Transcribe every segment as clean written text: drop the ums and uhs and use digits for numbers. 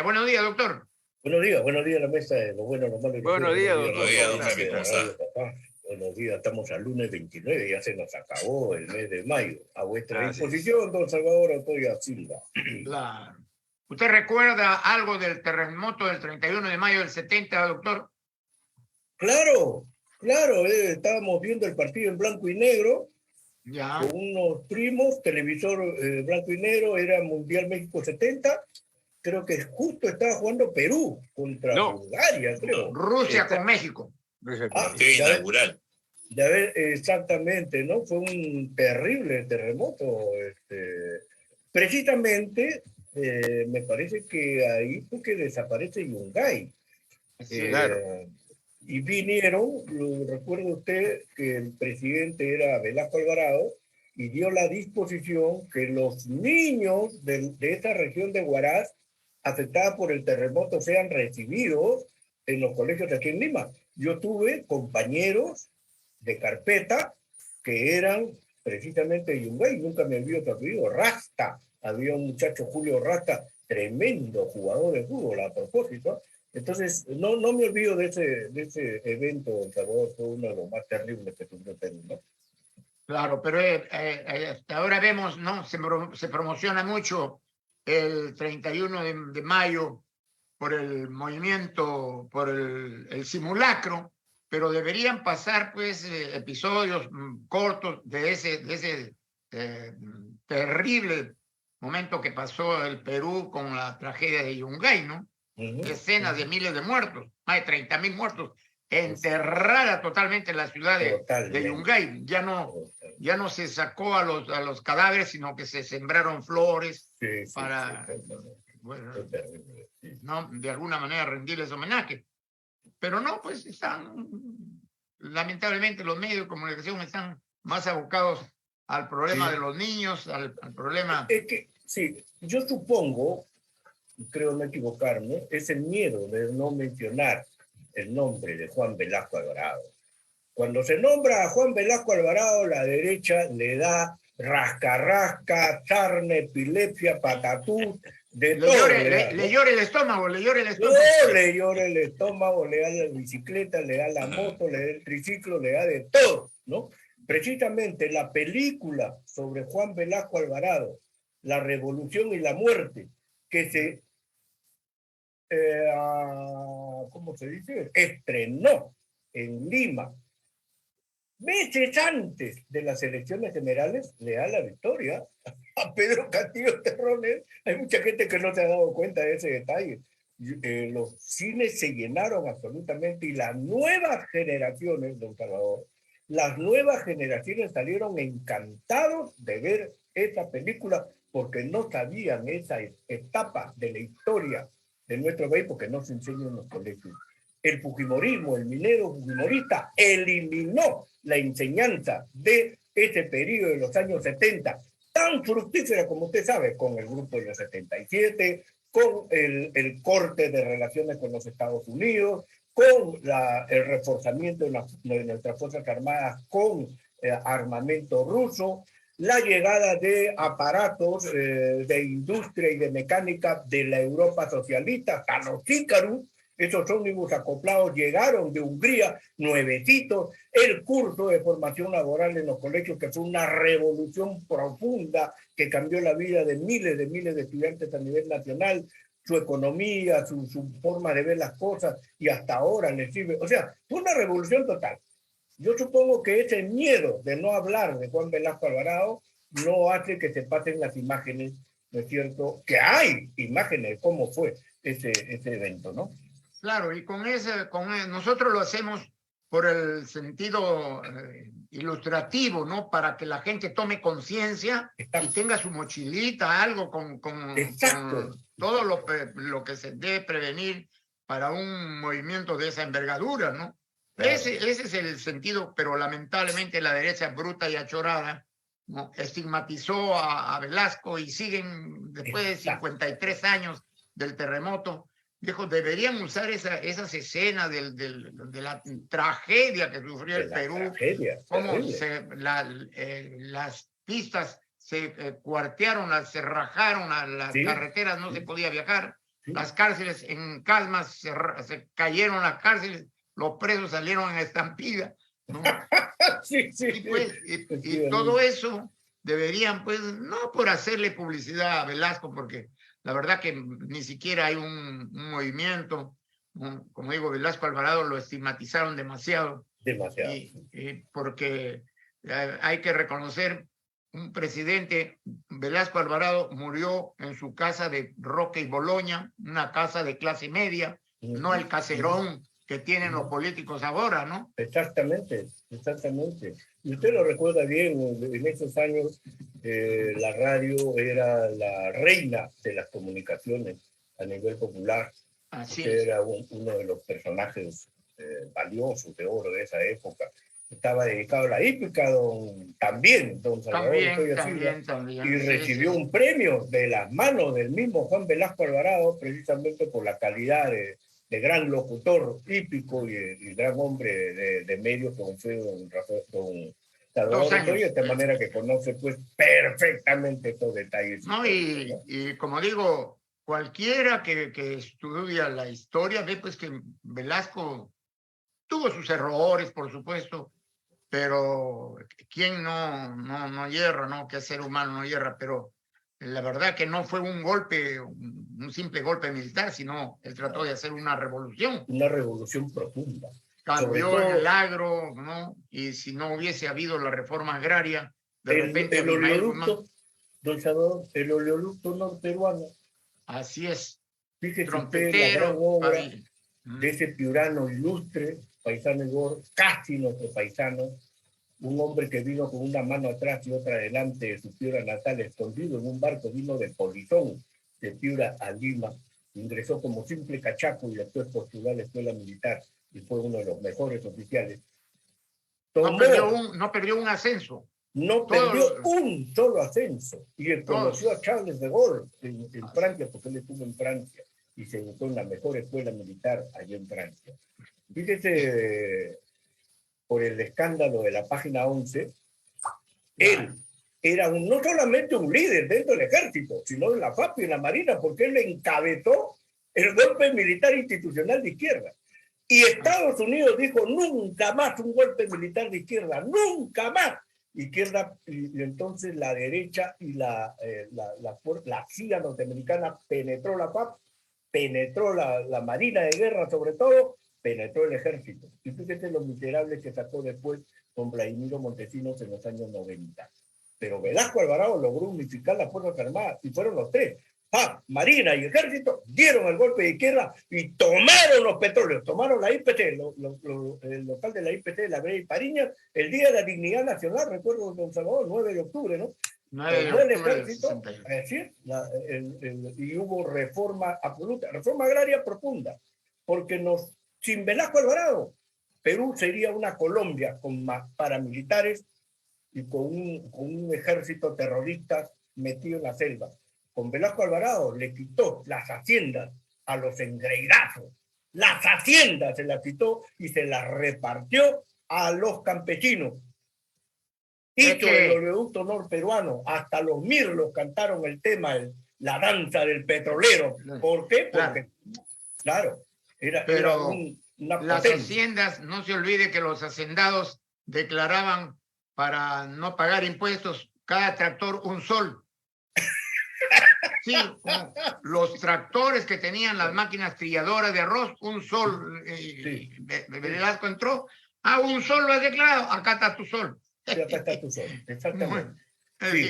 Buenos días, doctor. Buenos días la mesa de lo bueno, lo malo y lo Buenos días, doctor. Buenos días, don Jaime, ¿cómo está? Buenos días, estamos al lunes 29, ya se nos acabó el mes de mayo. A vuestra Así disposición, don Salvador Otoya Silva. Claro. ¿Usted recuerda algo del terremoto del 31 de mayo del 70, doctor? Claro, estábamos viendo el partido en blanco y negro Ya. con unos primos, televisor blanco y negro, era Mundial México 70. Creo que justo estaba jugando Perú contra Bulgaria, creo. Rusia con México. Partido inaugural. Exactamente, ¿no? Fue un terrible terremoto. Precisamente, me parece que ahí fue que desaparece Yungay. Claro. Y vinieron, recuerda usted que el presidente era Velasco Alvarado y dio la disposición que los niños de esta región de Huaraz afectada por el terremoto sean recibidos en los colegios de aquí en Lima. Yo tuve compañeros de carpeta que eran precisamente de Yungay, nunca me olvido su apellido, Rasta. Había un muchacho, Julio Rasta, tremendo jugador de fútbol a propósito. Entonces, no me olvido de ese evento en Salvador, fue uno de los más terribles que tuvo Perú, ¿no? Claro, pero hasta ahora vemos, ¿no? Se promociona mucho el 31 de mayo por el movimiento, por el simulacro, pero deberían pasar, pues, episodios cortos de ese terrible momento que pasó el Perú con la tragedia de Yungay, ¿no? Decenas de miles de muertos, más de 30,000 muertos, enterrada totalmente la ciudad de Yungay. Ya no se sacó a los cadáveres, sino que se sembraron flores para, bueno, no, de alguna manera rendirles homenaje. Pero no, pues lamentablemente los medios de comunicación están más abocados al problema de los niños, al problema... Es que, sí, yo supongo, creo no equivocarme, es el miedo de no mencionar el nombre de Juan Velasco Alvarado. Cuando se nombra a Juan Velasco Alvarado, la derecha le da rasca, sarna, epilepsia, patatús, de todo. Le llora el estómago, No, le llora el estómago, le da la bicicleta, le da la moto, le da el triciclo, le da de todo, ¿no? Precisamente la película sobre Juan Velasco Alvarado, La Revolución y la Muerte, que se, ¿cómo se dice? Estrenó en Lima meses antes de las elecciones generales, le da la victoria a Pedro Castillo Terrones. Hay mucha gente que no se ha dado cuenta de ese detalle. Los cines se llenaron absolutamente y las nuevas generaciones, don Salvador, las nuevas generaciones salieron encantados de ver esa película porque no sabían esa etapa de la historia de nuestro país porque no se enseña en los colegios. El fujimorismo, el minero fujimorista, eliminó la enseñanza de ese periodo de los años 70, tan fructífera como usted sabe, con el grupo de los 77, con el corte de relaciones con los Estados Unidos, con el reforzamiento de nuestras Fuerzas Armadas con armamento ruso, la llegada de aparatos de industria y de mecánica de la Europa socialista, hasta los Ícarus. Esos ómnibus acoplados llegaron de Hungría, nuevecitos, el curso de formación laboral en los colegios, que fue una revolución profunda que cambió la vida de miles de estudiantes a nivel nacional, su economía, su forma de ver las cosas, y hasta ahora les sirve. O sea, fue una revolución total. Yo supongo que ese miedo de no hablar de Juan Velasco Alvarado no hace que se pasen las imágenes, ¿no es cierto? Que hay imágenes de cómo fue ese evento, ¿no? Claro, y nosotros lo hacemos por el sentido ilustrativo, ¿no? Para que la gente tome conciencia y tenga su mochilita, algo con todo lo que se debe prevenir para un movimiento de esa envergadura, ¿no? Claro. Ese es el sentido, pero lamentablemente la derecha bruta y achorada, ¿no?, estigmatizó a Velasco y siguen, después de 53 años del terremoto, dijo, deberían usar esas escenas de la tragedia que sufrió el Perú, cómo las pistas se cuartearon, se rajaron, las carreteras no se podía viajar, las cárceles en calmas, se cayeron las cárceles, los presos salieron en estampida, ¿no? Sí, sí, Y, pues, y todo eso deberían, pues, no por hacerle publicidad a Velasco, porque la verdad que ni siquiera hay un movimiento, ¿no? Como digo, Velasco Alvarado lo estigmatizaron demasiado. Demasiado. Y porque hay que reconocer, un presidente, Velasco Alvarado, murió en su casa de Roque y Boloña, una casa de clase media, no el caserón que tienen los políticos ahora, ¿no? Exactamente, exactamente. Y usted lo recuerda bien, en esos años la radio era la reina de las comunicaciones a nivel popular. Así Usted es. era uno de los personajes valiosos de oro de esa época. Estaba dedicado a la hípica, también, don Salvador También. y recibió un premio de las manos del mismo Juan Velasco Alvarado, precisamente por la calidad de gran locutor hípico y gran hombre de medios como fue don Salvador Otoya, de manera que conoce pues perfectamente estos detalles. No, y como digo, cualquiera que estudia la historia ve pues que Velasco tuvo sus errores, por supuesto, pero ¿quién no hierra, no? ¿Qué ser humano no hierra? Pero la verdad que no fue un golpe, un simple golpe militar, sino él trató de hacer una revolución. Una revolución profunda. Cambió en el agro, ¿no? Y si no hubiese habido la reforma agraria, de repente el oleoducto, don Salvador, el oleoducto norperuano. Así es. Fíjese usted la gran obra de ese piurano ilustre, paisano Igor, casi nuestro paisano, un hombre que vino con una mano atrás y otra adelante de su Piura natal, escondido en un barco, vino de Polizón, de Piura a Lima, ingresó como simple cachaco y después postuló a la escuela militar y fue uno de los mejores oficiales. No perdió un ascenso. No perdió un solo ascenso y conoció a Charles de Gaulle en Francia, porque él estuvo en Francia y se educó en la mejor escuela militar allí en Francia. Fíjese, por el escándalo de la página 11, él era no solamente un líder dentro del ejército, sino de la FAP y en la Marina, porque él encabezó el golpe militar institucional de izquierda. Y Estados Unidos dijo, nunca más un golpe militar de izquierda, nunca más. Izquierda, y entonces la derecha y la CIA norteamericana penetró la FAP, penetró la Marina de Guerra sobre todo, penetró el ejército. Y fíjate los miserables que sacó después con Vladimiro Montesinos en los años 90. Pero Velasco Alvarado logró unificar las Fuerzas Armadas y fueron los tres. Marina y Ejército dieron el golpe de izquierda y tomaron los petróleos, tomaron la IPT, el local de la IPT, la Brea y Pariñas, el Día de la Dignidad Nacional, recuerdo, don Salvador, 9 de octubre, ¿no? 9 de octubre el Ejército, y hubo reforma absoluta, reforma agraria profunda, porque sin Velasco Alvarado, Perú sería una Colombia con paramilitares y con un ejército terrorista metido en la selva. Con Velasco Alvarado le quitó las haciendas a los engreirazos. Las haciendas se las quitó y se las repartió a los campesinos. Hizo el oleoducto norperuano. Hasta los mirlos cantaron el tema, la danza del petrolero. ¿Por qué? Porque, claro, era una las potencia. haciendas, no se olvide que los hacendados declaraban para no pagar impuestos cada tractor un sol. Sí, los tractores que tenían las máquinas trilladoras de arroz, un sol. Sí. Velasco entró, un sol lo has declarado, acá está tu sol. Sí, acá está tu sol, exactamente.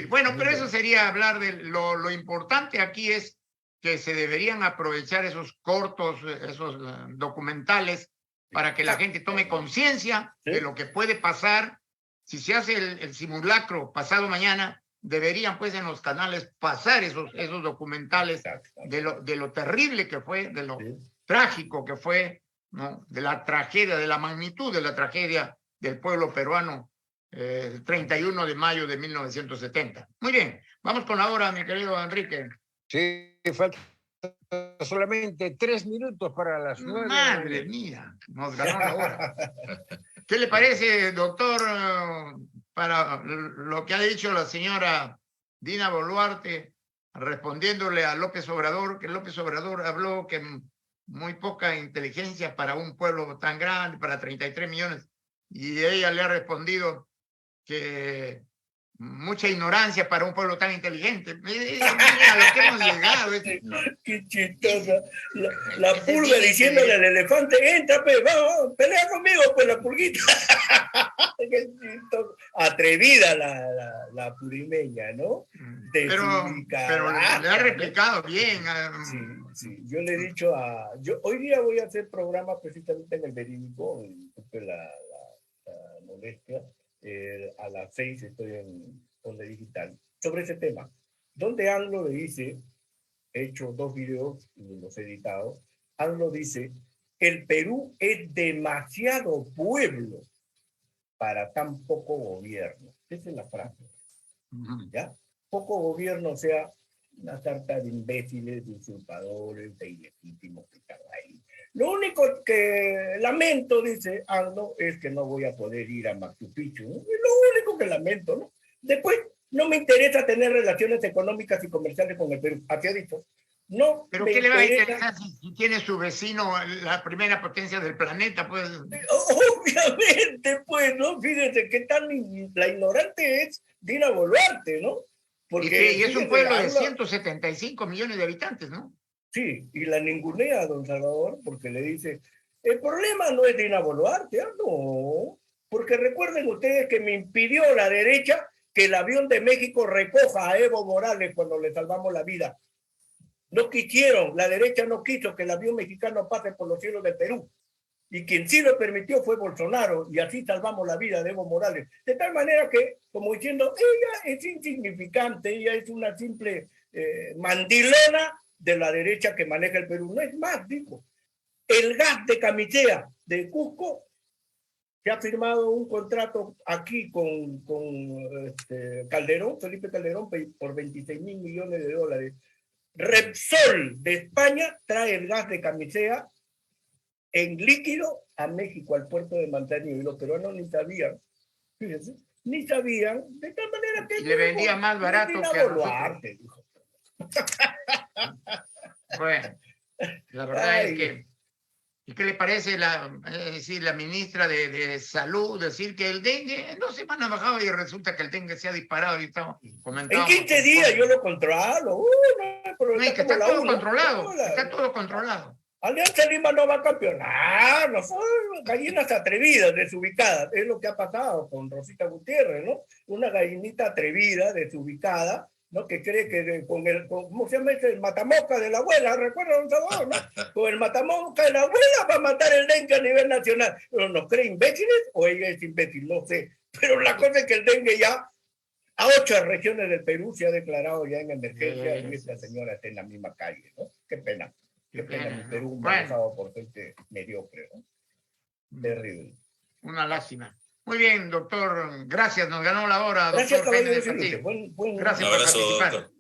Bueno, pero eso sería hablar de lo importante aquí es que se deberían aprovechar esos cortos, esos documentales, para que la gente tome conciencia de lo que puede pasar. Si se hace el simulacro pasado mañana, deberían pues en los canales pasar esos documentales de lo terrible que fue, de lo trágico que fue, ¿no? De la tragedia, de la magnitud de la tragedia del pueblo peruano el 31 de mayo de 1970. Muy bien, vamos con la hora, mi querido Enrique. Sí, falta solamente 3 minutos para las 9. Madre mía, nos ganó la hora. ¿Qué le parece, doctor, para lo que ha dicho la señora Dina Boluarte respondiéndole a López Obrador, que López Obrador habló que muy poca inteligencia para un pueblo tan grande, para 33 millones, y ella le ha respondido que mucha ignorancia para un pueblo tan inteligente. Mira a lo que hemos llegado. Qué chistosa. La pulga diciéndole al elefante, entra, pues, vamos, pelea conmigo, pues, la pulguita. Qué chistosa. Atrevida la purimeña, ¿no? Pero le ha replicado bien. Sí. Yo le he dicho hoy día voy a hacer programa precisamente en el Verídico, la molestia. A las 6 estoy en Onda Digital sobre ese tema, donde AMLO le dice, he hecho 2 videos y los he editado, AMLO dice, el Perú es demasiado pueblo para tan poco gobierno. Esa es la frase. ¿Ya? Poco gobierno, o sea, una sarta de imbéciles, de usurpadores, de ilegítimos que están ahí. Lo único que lamento, dice AMLO, es que no voy a poder ir a Machu Picchu. Es lo único que lamento, ¿no? Después, no me interesa tener relaciones económicas y comerciales con el Perú. Así ha dicho. No. ¿Pero qué le va a interesar si tiene su vecino la primera potencia del planeta? Pues. Obviamente, pues, ¿no? Fíjense qué tan la ignorante es Dina Boluarte, ¿no? Porque y es un pueblo de 175 millones de habitantes, ¿no? Sí, y la ningunea a don Salvador porque le dice, el problema no es Dina Boluarte, no, porque recuerden ustedes que me impidió la derecha que el avión de México recoja a Evo Morales cuando le salvamos la vida. No quisieron, la derecha no quiso que el avión mexicano pase por los cielos de Perú. Y quien sí lo permitió fue Bolsonaro, y así salvamos la vida de Evo Morales. De tal manera que, como diciendo, ella es insignificante, ella es una simple mandilona de la derecha que maneja el Perú. No es más, dijo. El gas de Camisea de Cusco, que ha firmado un contrato aquí con Calderón, Felipe Calderón, por 26 mil millones de dólares. Repsol de España trae el gas de Camisea en líquido a México, al puerto de Manzanillo, y los peruanos ni sabían, fíjense, ni sabían, de tal manera que... Y le vendía más barato que a nosotros. Bueno, la verdad es que... ¿Y qué le parece la ministra de Salud decir que el dengue en 2 semanas bajaba y resulta que el dengue se ha disparado y estamos comentando? En 15 días yo lo controlo. No, es que está todo controlado. Está todo controlado. Alianza Lima no va a campeonar, no son gallinas atrevidas, desubicadas. Es lo que ha pasado con Rosita Gutiérrez, ¿no? Una gallinita atrevida, desubicada, ¿no? Que cree que ¿cómo se llama ese? El matamosca de la abuela, ¿recuerda, don Salvador, no? Con el matamosca de la abuela va a matar el dengue a nivel nacional. ¿Pero nos cree imbéciles o ella es imbécil? No sé. Pero la cosa es que el dengue ya a 8 regiones del Perú se ha declarado ya en emergencia y esta señora está en la misma calle, ¿no? Qué pena. Qué pena, mi Perú manejado por gente mediocre, ¿no? Terrible. Una lástima. Muy bien, doctor. Gracias, nos ganó la hora. Gracias, doctor caballero. Gracias por participar. Un abrazo, doctor.